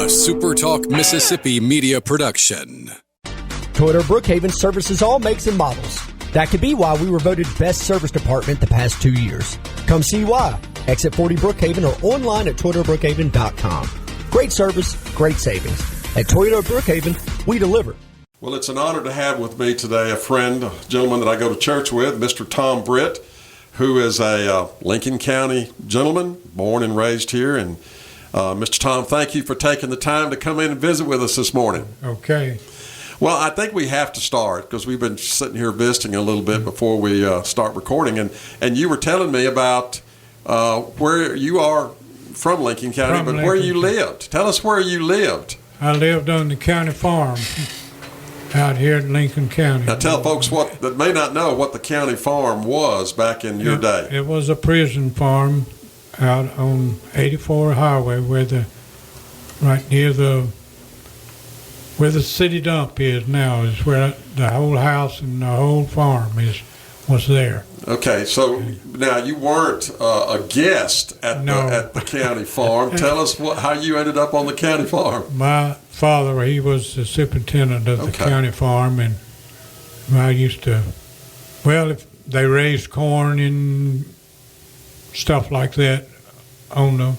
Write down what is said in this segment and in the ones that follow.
SuperTalk Mississippi Media production. Toyota Brookhaven services all makes and models. That could be why we were voted best service department the past 2 years. Come see why. Exit 40 Brookhaven or online at ToyotaBrookhaven.com. Great service, great savings. At Toyota Brookhaven, we deliver. Well, it's an honor to have with me today a friend, a gentleman that I go to church with, Mr. Tom Britt, who is a Lincoln County gentleman, born and raised here. And Mr. Tom, thank you for taking the time to come in and visit with us this morning. Okay. Well, I think we have to start because we've been sitting here visiting a little bit before we start recording. And you were telling me about where you are from Lincoln County, but where you lived. Tell us where you lived. I lived on the county farm out here in Lincoln County. Now tell folks that may not know what the county farm was back in your day. It was a prison farm out on 84 Highway right near where the city dump is now, is where the whole house and the whole farm was there. Okay, so now you weren't a guest at the county farm. Tell us how you ended up on the county farm. My father, he was the superintendent of the county farm, and I used to, if they raised corn and stuff like that on the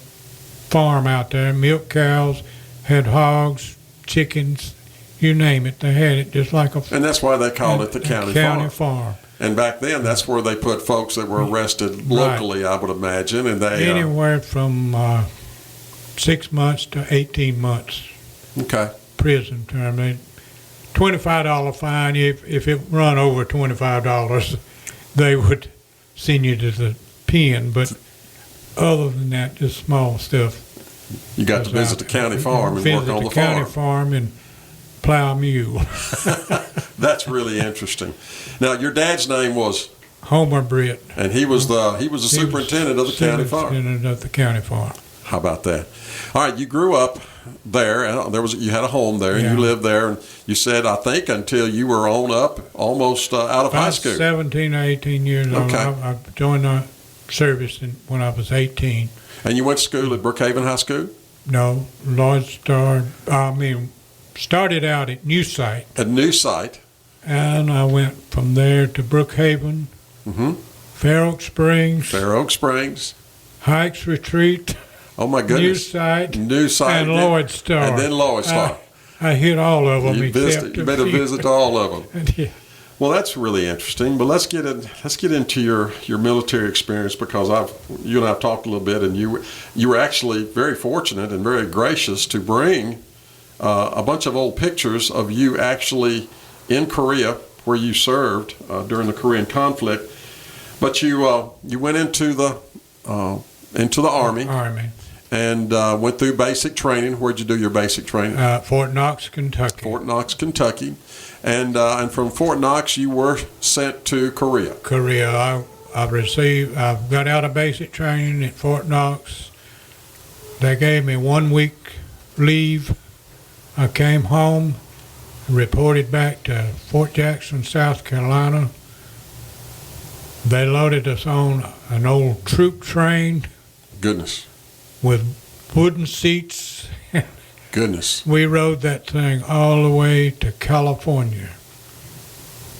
farm out there, milk cows, had hogs, chickens, you name it, they had it just like a. And that's why they called it the county farm. And back then, that's where they put folks that were arrested locally, I would imagine. And they anywhere from 6 months to 18 months. Okay. Prison term. $25 fine. If it run over $25, they would send you to the pen. But other than that, just small stuff. You got to visit the county farm and work on the farm. Visit the county farm and plow a mule. That's really interesting. Now, your dad's name was Homer Britt, and he was the superintendent of the county farm. Superintendent of the county farm. How about that? All right, you grew up there, and you had a home there, and you lived there, and you said, I think, until you were on up, almost out of high school. 17 or 18 years old. I joined the service when I was 18. And you went to school at Brookhaven High School? No, started out at New Site. At New Site. And I went from there to Brookhaven, Fair Oak Springs, Hikes Retreat. Oh my goodness! New Site, and Lloyd Star, and then Lloyd Star. I hit all of them. You made a visit to all of them. Yeah. Well, that's really interesting. But let's get into your military experience, because you and I have talked a little bit, and you were actually very fortunate and very gracious to bring a bunch of old pictures of you actually in Korea, where you served during the Korean conflict. But you went into the Army. And went through basic training. Where'd you do your basic training? Fort Knox, Kentucky. Fort Knox, Kentucky. And from Fort Knox, you were sent to Korea. I got out of basic training at Fort Knox. They gave me 1 week leave. I came home, reported back to Fort Jackson, South Carolina. They loaded us on an old troop train. Goodness. With wooden seats. Goodness. We rode that thing all the way to California.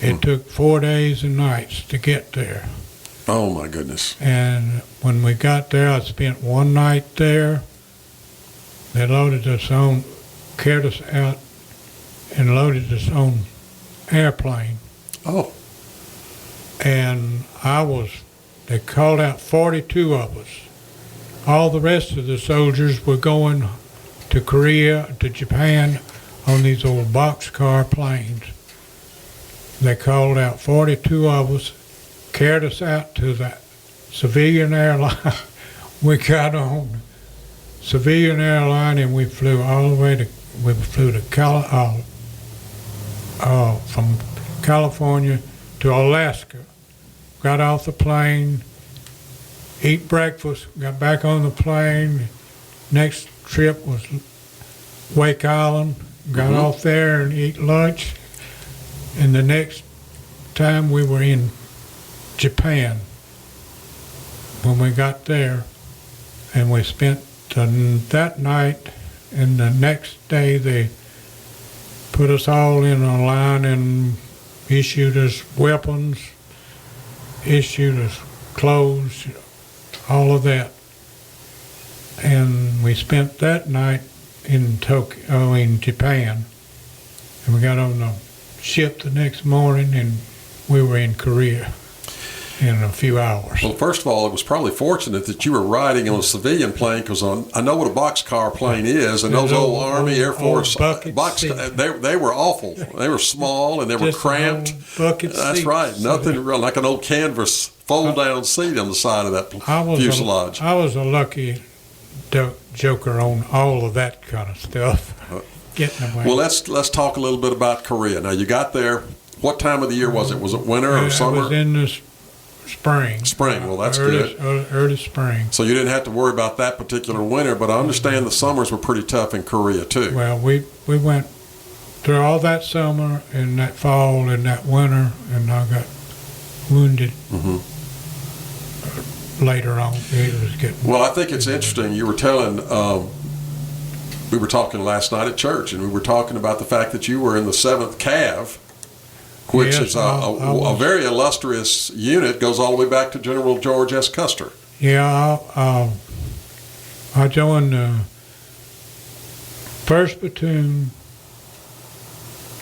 It took 4 days and nights to get there. Oh, my goodness. And when we got there, I spent one night there. They loaded us on, carried us out, and loaded us on airplane. Oh. And they called out 42 of us. All the rest of the soldiers were going to Korea, to Japan, on these old boxcar planes. They called out 42 of us, carried us out to the civilian airline. We got on civilian airline and we flew all the way from California to Alaska. Got off the plane, eat breakfast, got back on the plane. Next trip was Wake Island, got off there and eat lunch. And the next time we were in Japan when we got there, and we spent that night and the next day they put us all in a line and issued us weapons, issued us clothes, all of that. And we spent that night in Japan, and we got on the ship the next morning, and we were in Korea in a few hours. Well, first of all, it was probably fortunate that you were riding on a civilian plane, because I know what a boxcar plane is, and those old Army, Air Force they were awful. They were small and they were cramped. That's right. Nothing real, like an old canvas fold-down seat on the side of that fuselage. I was a lucky joker on all of that kind of stuff. Getting away. Well, let's talk a little bit about Korea. Now, you got there. What time of the year was it? Was it winter or summer? It was in the spring. Spring. Well, that's good. Early spring. So you didn't have to worry about that particular winter, but I understand the summers were pretty tough in Korea too. Well, we went through all that summer and that fall and that winter, and I got wounded. Later on, it was getting. Well, I think it's interesting. You were telling, we were talking last night at church, and we were talking about the fact that you were in the 7th Cav, which is a very illustrious unit, goes all the way back to General George S. Custer. Yeah, I joined the 1st Platoon,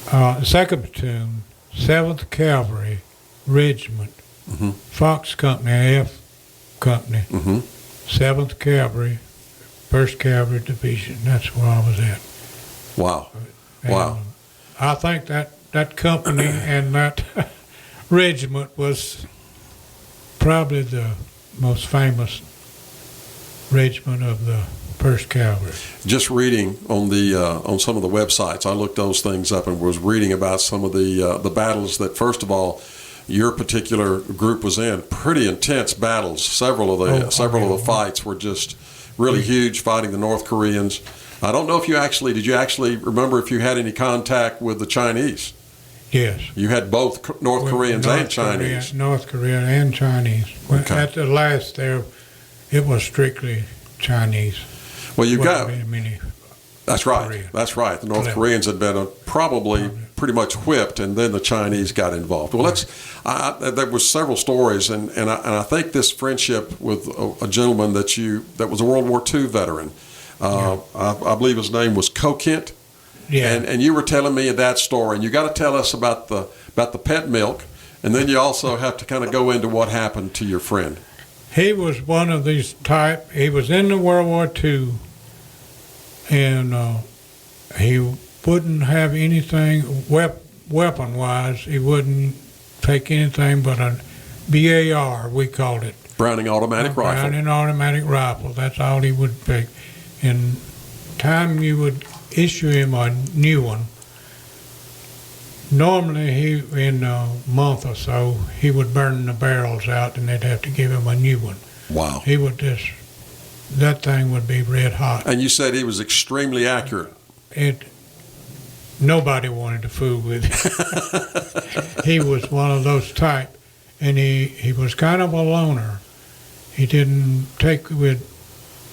2nd Platoon, 7th Cavalry Regiment, Fox Company, F Company, 7th Cavalry, 1st Cavalry Division. That's where I was at. Wow. And wow. I think that company and that regiment was probably the most famous regiment of the 1st Cavalry. Just reading on on some of the websites, I looked those things up and was reading about some of the battles that, first of all, your particular group was in. Pretty intense battles. Several of the fights were just really huge, fighting the North Koreans. I don't know if did you actually remember if you had any contact with the Chinese? Yes. You had both North Koreans and Chinese. North Korean and Chinese. Okay. At the last there, it was strictly Chinese. Well, you've got. Many That's right. Korea. That's right. The North Koreans had been probably pretty much whipped, and then the Chinese got involved. Well, there was several stories, and I think this friendship with a gentleman that was a World War II veteran. I believe his name was Kokent. Yeah. And you were telling me that story, and you got to tell us about the pet milk, and then you also have to kind of go into what happened to your friend. He was one of these type. He was in the World War II, and he wouldn't have anything weapon-wise. He wouldn't take anything but a BAR, we called it. Browning automatic rifle. Browning automatic rifle. That's all he would take. And time you would issue him a new one, normally in a month or so, he would burn the barrels out and they'd have to give him a new one. Wow. He would that thing would be red hot. And you said he was extremely accurate. Nobody wanted to fool with him. He was one of those type, and he was kind of a loner. He didn't take with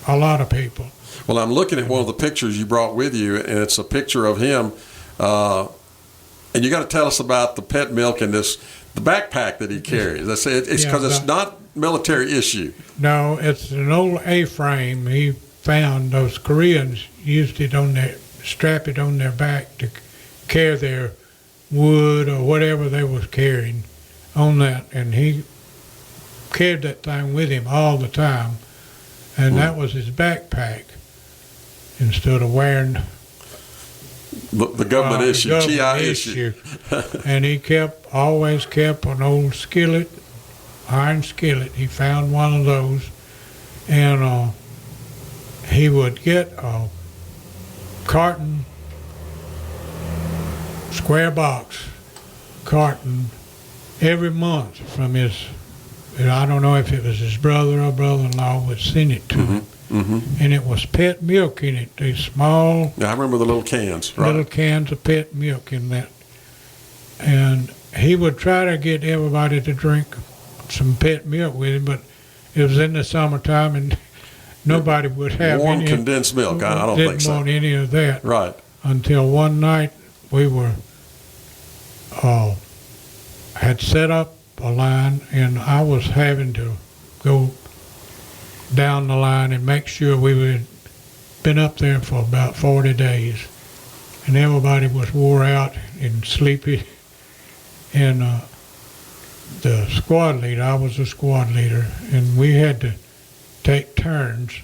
a lot of people. Well, I'm looking at one of the pictures you brought with you, and it's a picture of him. And you got to tell us about the pet milk and the backpack that he carries. It's because it's not military issue. No, it's an old A-frame. He found those Koreans used it strap it on their back to carry their wood or whatever they was carrying on that, and he carried that thing with him all the time, and that was his backpack instead of wearing the government issue, GI issue. And he always kept an old skillet, iron skillet. He found one of those, and he would get a carton, square box carton every month from I don't know if it was his brother or brother-in-law would send it to him. And it was pet milk in it, these small... Yeah, I remember the little cans, right? Little cans of pet milk in that. And he would try to get everybody to drink some pet milk with him, but it was in the summertime, and nobody would have warm condensed milk. I don't think so. Didn't want any of that. Right. Until one night we had set up a line, and I was having to go down the line and make sure we had been up there for about 40 days. And everybody was wore out and sleepy. And the squad leader, I was the squad leader, and we had to take turns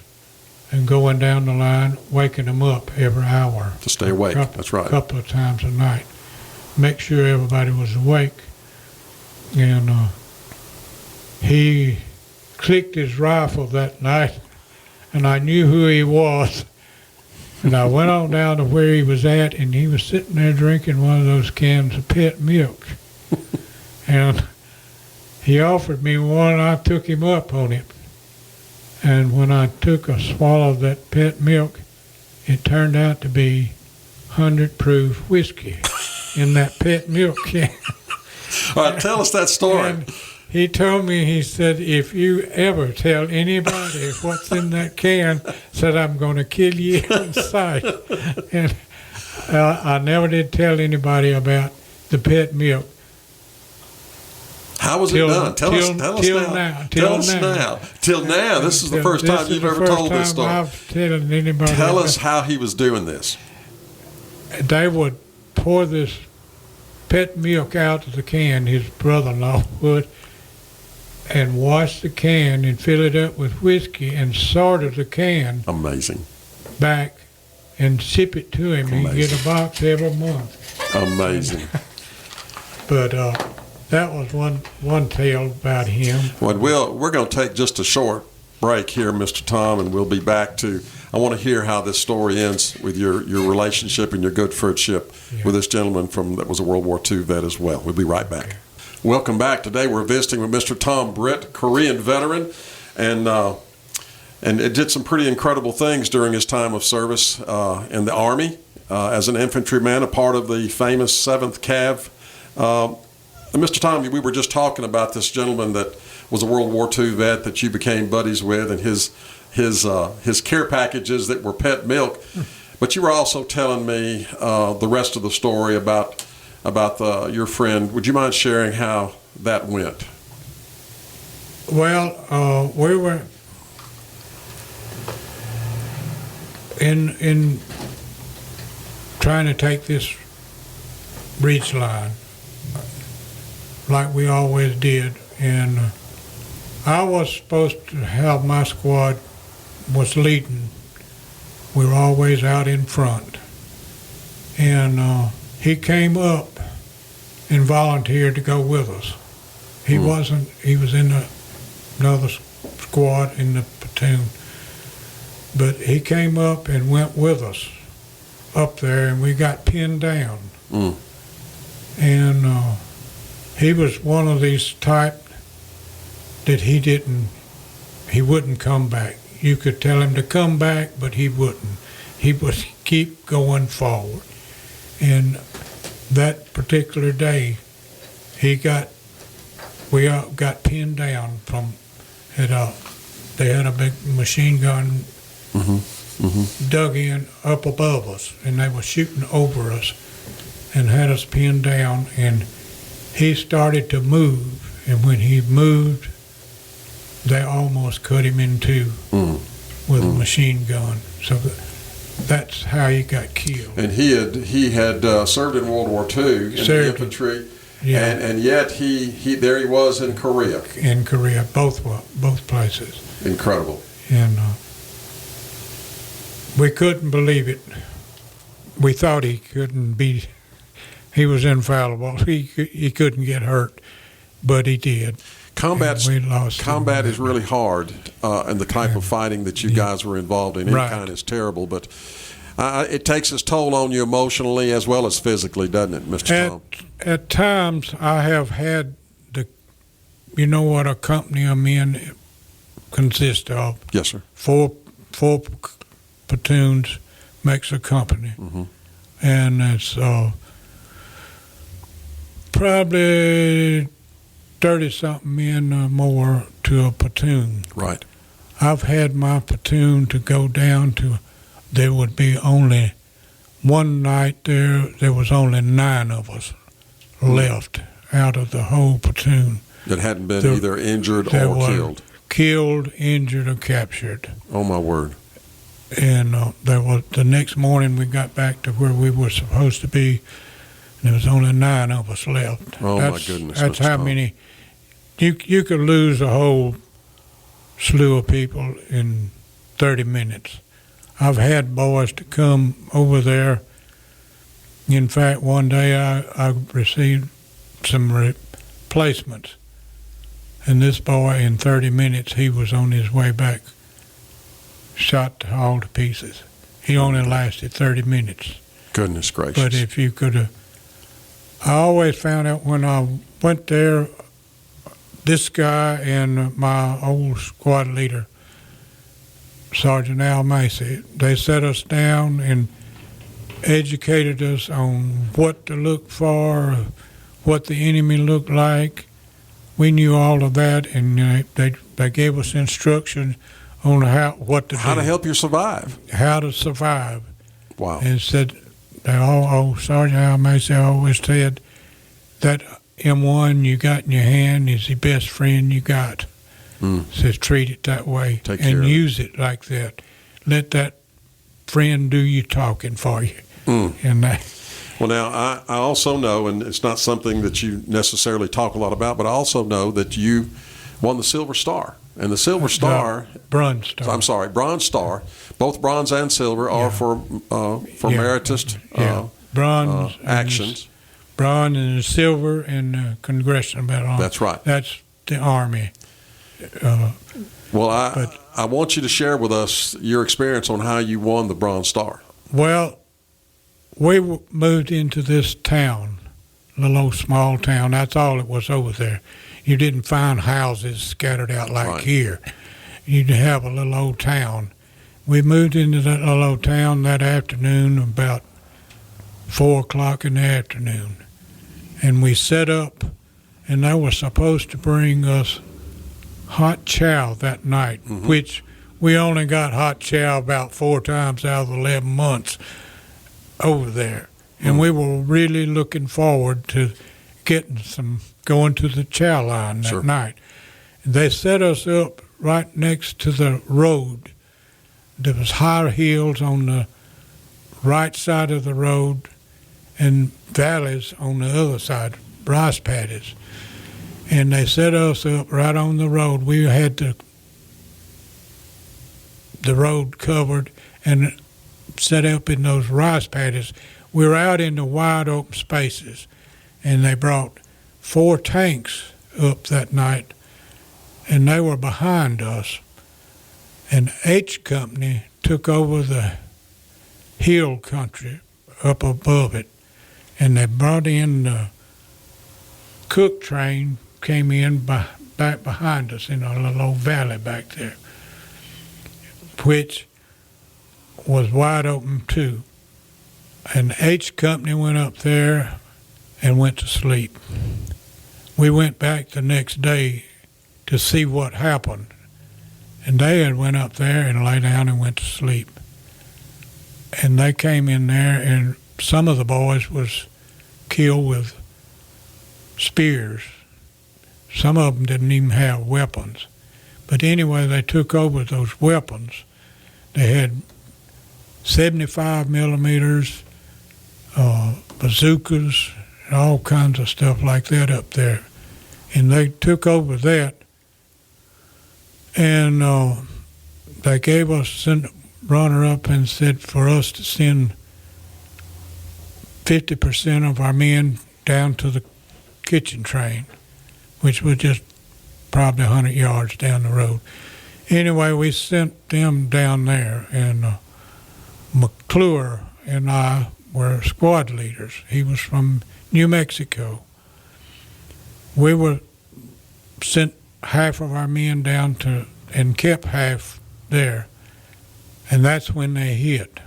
and going down the line, waking them up every hour. To stay awake, that's right. A couple of times a night. Make sure everybody was awake. And he clicked his rifle that night, and I knew who he was. And I went on down to where he was at, and he was sitting there drinking one of those cans of pet milk. And he offered me one, and I took him up on it. And when I took a swallow of that pet milk, it turned out to be 100 proof whiskey in that pet milk can. All right, tell us that story. And he told me, he said, if you ever tell anybody what's in that can, said, I'm going to kill you on sight. And I never did tell anybody about the pet milk. How was it done? Tell us now. Till now. This is the first time you've ever told this story. I've told anybody. Tell us how he was doing this. They would pour this pet milk out of the can, his brother-in-law would, and wash the can and fill it up with whiskey and sort of the can Amazing. back and ship it to him. Amazing. He'd get a box every month. Amazing. But that was one tale about him. Well, we're going to take just a short break here, Mr. Tom, and we'll be back to, I want to hear how this story ends with your relationship and your good friendship with this gentleman that was a World War II vet as well. We'll be right back. Okay. Welcome back. Today we're visiting with Mr. Tom Britt, Korean veteran, and it did some pretty incredible things during his time of service in the Army as an infantryman, a part of the famous 7th Cav. Mr. Tom, we were just talking about this gentleman that was a World War II vet that you became buddies with, and his care packages that were pet milk. But you were also telling me the rest of the story about your friend. Would you mind sharing how that went? Well, we were in trying to take this breach line like we always did, and I was supposed to have my squad was leading. We were always out in front, and he came up and volunteered to go with us. He wasn't. He was in another squad in the platoon, but he came up and went with us up there, and we got pinned down. And he was one of these type that he wouldn't come back. You could tell him to come back, but he wouldn't. He would keep going forward. And that particular day, we got pinned down from they had a big machine gun dug in up above us, and they were shooting over us and had us pinned down, and he started to move, and when he moved, they almost cut him in two with a machine gun. So that's how he got killed. And he had served in World War II in the infantry, and yet there he was in Korea. In Korea, both places. Incredible. And we couldn't believe it. We thought he couldn't be. He was infallible. He couldn't get hurt, but he did. Combat is really hard, and the type of fighting that you guys were involved in, any kind, is terrible. But it takes its toll on you emotionally as well as physically, doesn't it, Mr. Tom? At times, I have had you know what a company of men consists of? Yes, sir. Four platoons makes a company, and it's probably 30-something men or more to a platoon. Right. I've had my platoon to go down to, there would be only, one night there was only 9 of us left out of the whole platoon. That hadn't been either injured or killed. Killed, injured, or captured. Oh, my word. And there was, the next morning we got back to where we were supposed to be, and there was only 9 of us left. Oh, my goodness. That's Mr. how Tom. many. You could lose a whole slew of people in 30 minutes. I've had boys to come over there. In fact, one day I received some replacements, and this boy, in 30 minutes, he was on his way back, shot all to pieces. He only lasted 30 minutes. Goodness gracious. But if you could have, I always found out when I went there, this guy and my old squad leader, Sergeant Al Macy, they set us down and educated us on what to look for, what the enemy looked like. We knew all of that, and they gave us instructions on what to do. How to help you survive. How to survive. Wow. And said, Sergeant Al Macy always said, that M1 you got in your hand is the best friend you got. Says treat it that way. Take care and of use it like that. Let that friend do your talking for you. And Well, now, I also know, and it's not something that you necessarily talk a lot about, but I also know that you won the Silver Star. And the Silver Star, Bronze Star. I'm sorry, Bronze Star. Both bronze and silver are for meritorious bronze actions. Bronze and the silver and the Congressional Medal. That's right. That's the Army. Well, I want you to share with us your experience on how you won the Bronze Star. Well, we moved into this town, little old small town. That's all it was over there. You didn't find houses scattered out like Right. here. You'd have a little old town. We moved into that little old town that afternoon about 4 o'clock in the afternoon. And we set up, and they were supposed to bring us hot chow that night, which we only got hot chow about 4 times out of 11 months over there. And we were really looking forward to going to the chow line that night. They set us up right next to the road. There was high hills on the right side of the road and valleys on the other side, rice paddies. And they set us up right on the road. We had the road covered and set up in those rice paddies. We were out in the wide open spaces, and they brought 4 tanks up that night, and they were behind us. And H Company took over the hill country up above it, and they brought in the Cook train, came in back behind us in a little old valley back there, which was wide open too. And H Company went up there and went to sleep. We went back the next day to see what happened, and they had went up there and lay down and went to sleep. And they came in there, and some of the boys was killed with spears. Some of them didn't even have weapons. But anyway, they took over those weapons. They had 75 millimeters, bazookas, and all kinds of stuff like that up there. And they took over that, and they gave us, sent runner up and said for us to send 50% of our men down to the kitchen train, which was just probably 100 yards down the road. Anyway, we sent them down there, and McClure and I were squad leaders. He was from New Mexico. We were sent half of our men down to, and kept half there, and that's when they hit.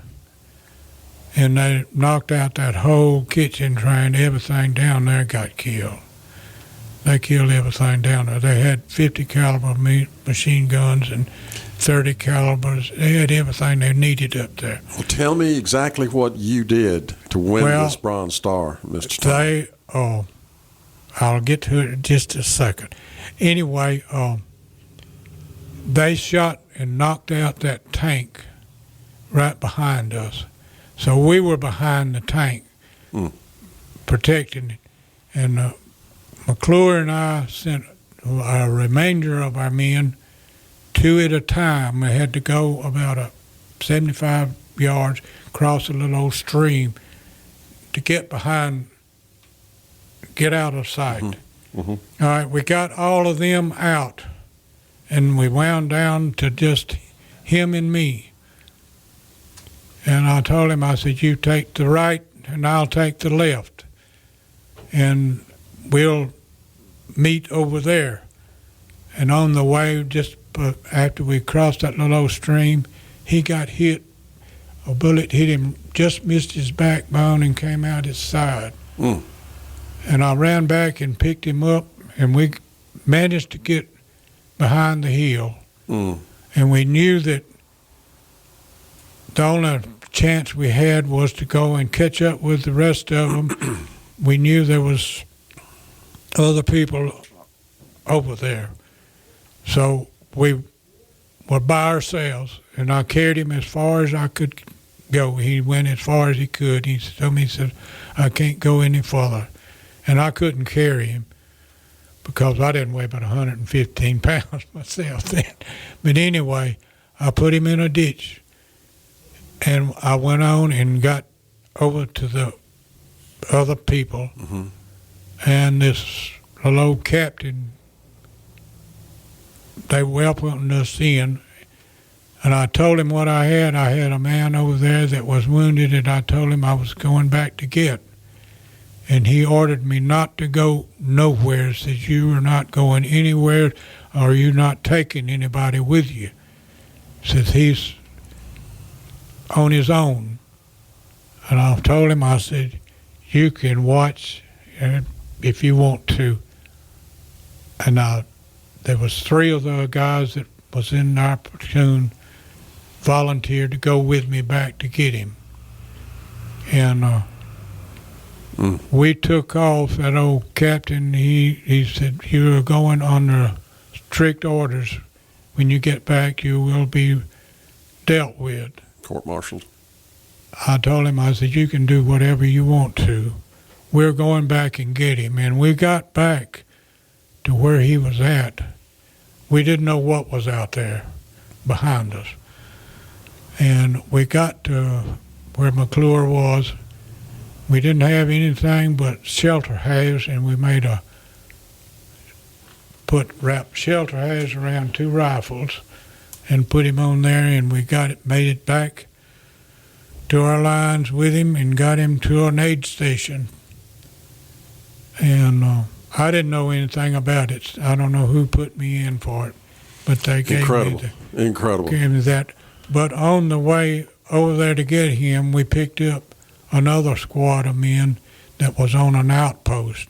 And they knocked out that whole kitchen train. Everything down there got killed. They killed everything down there. They had 50 caliber machine guns and .30 calibers. They had everything they needed up there. Well, tell me exactly what you did to win this Bronze Star, Mr. Tom. I'll get to it in just a second. Anyway, they shot and knocked out that tank right behind us. So we were behind the tank, protecting it. And McClure and I sent a remainder of our men, 2 at a time. We had to go about 75 yards, cross a little old stream to get out of sight. All right, we got all of them out, and we wound down to just him and me. And I told him, I said, you take the right and I'll take the left, and we'll meet over there. And on the way, just after we crossed that little old stream, he got hit. A bullet hit him, just missed his backbone and came out his side. And I ran back and picked him up, and we managed to get behind the hill. And we knew that the only chance we had was to go and catch up with the rest of them. We knew there was other people over there. So we were by ourselves, and I carried him as far as I could go. He went as far as he could. He told me, he said, I can't go any further. And I couldn't carry him because I didn't weigh about 115 pounds myself then. But anyway, I put him in a ditch, and I went on and got over to the other people, and this little old captain, they welcomed us in, and I told him what I had. I had a man over there that was wounded, and I told him I was going back to get. And he ordered me not to go nowhere, says you are not going anywhere, or you're not taking anybody with you. Says he's on his own. And I told him, I said, you can watch if you want to. And there was 3 of the guys that was in our platoon volunteered to go with me back to get him. And we took off. That old captain, he said, you are going under strict orders. When you get back, you will be dealt with. Court-martialed. I told him, I said, you can do whatever you want to. We're going back and get him. And we got back to where he was at. We didn't know what was out there behind us. And we got to where McClure was. We didn't have anything but shelter halves, and we wrapped shelter halves around 2 rifles and put him on there, and we made it back to our lines with him and got him to an aid station. And I didn't know anything about it. I don't know who put me in for it, but they gave me that. But on the way over there to get him, we picked up another squad of men that was on an outpost,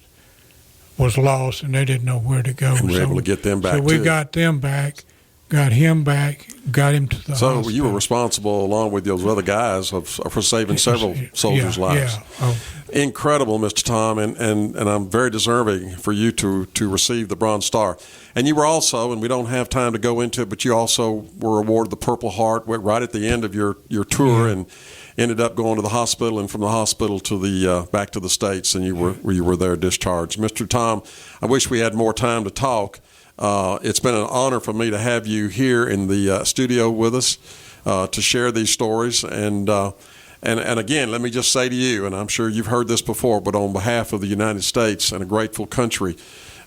was lost, and they didn't know where to go. And we were able to get them back, so we got them back, got him back, got him to the hospital. So you were responsible, along with those other guys, for saving several soldiers' lives. Yeah. Incredible, Mr. Tom, and I'm very deserving for you to receive the Bronze Star. And you were also, and we don't have time to go into it, but you also were awarded the Purple Heart right at the end of your tour, and ended up going to the hospital, and from the hospital to the back to the States, and you were there discharged. Mr. Tom, I wish we had more time to talk. It's been an honor for me to have you here in the studio with us to share these stories. And again, let me just say to you, and I'm sure you've heard this before, but on behalf of the United States and a grateful country,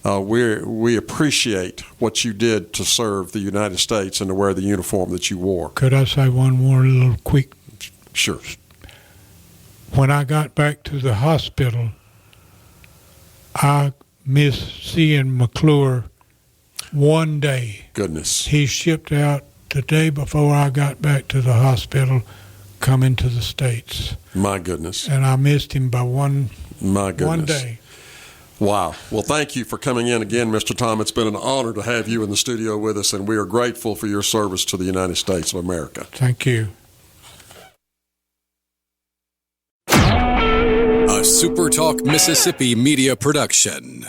we appreciate what you did to serve the United States and to wear the uniform that you wore. Could I say one more little quick? Sure. When I got back to the hospital, I missed seeing McClure one day. Goodness. He shipped out the day before I got back to the hospital, coming to the States. My goodness. And I missed him by one day. Wow. Well, thank you for coming in again, Mr. Tom. It's been an honor to have you in the studio with us, and we are grateful for your service to the United States of America. Thank you. A SuperTalk Mississippi Media production.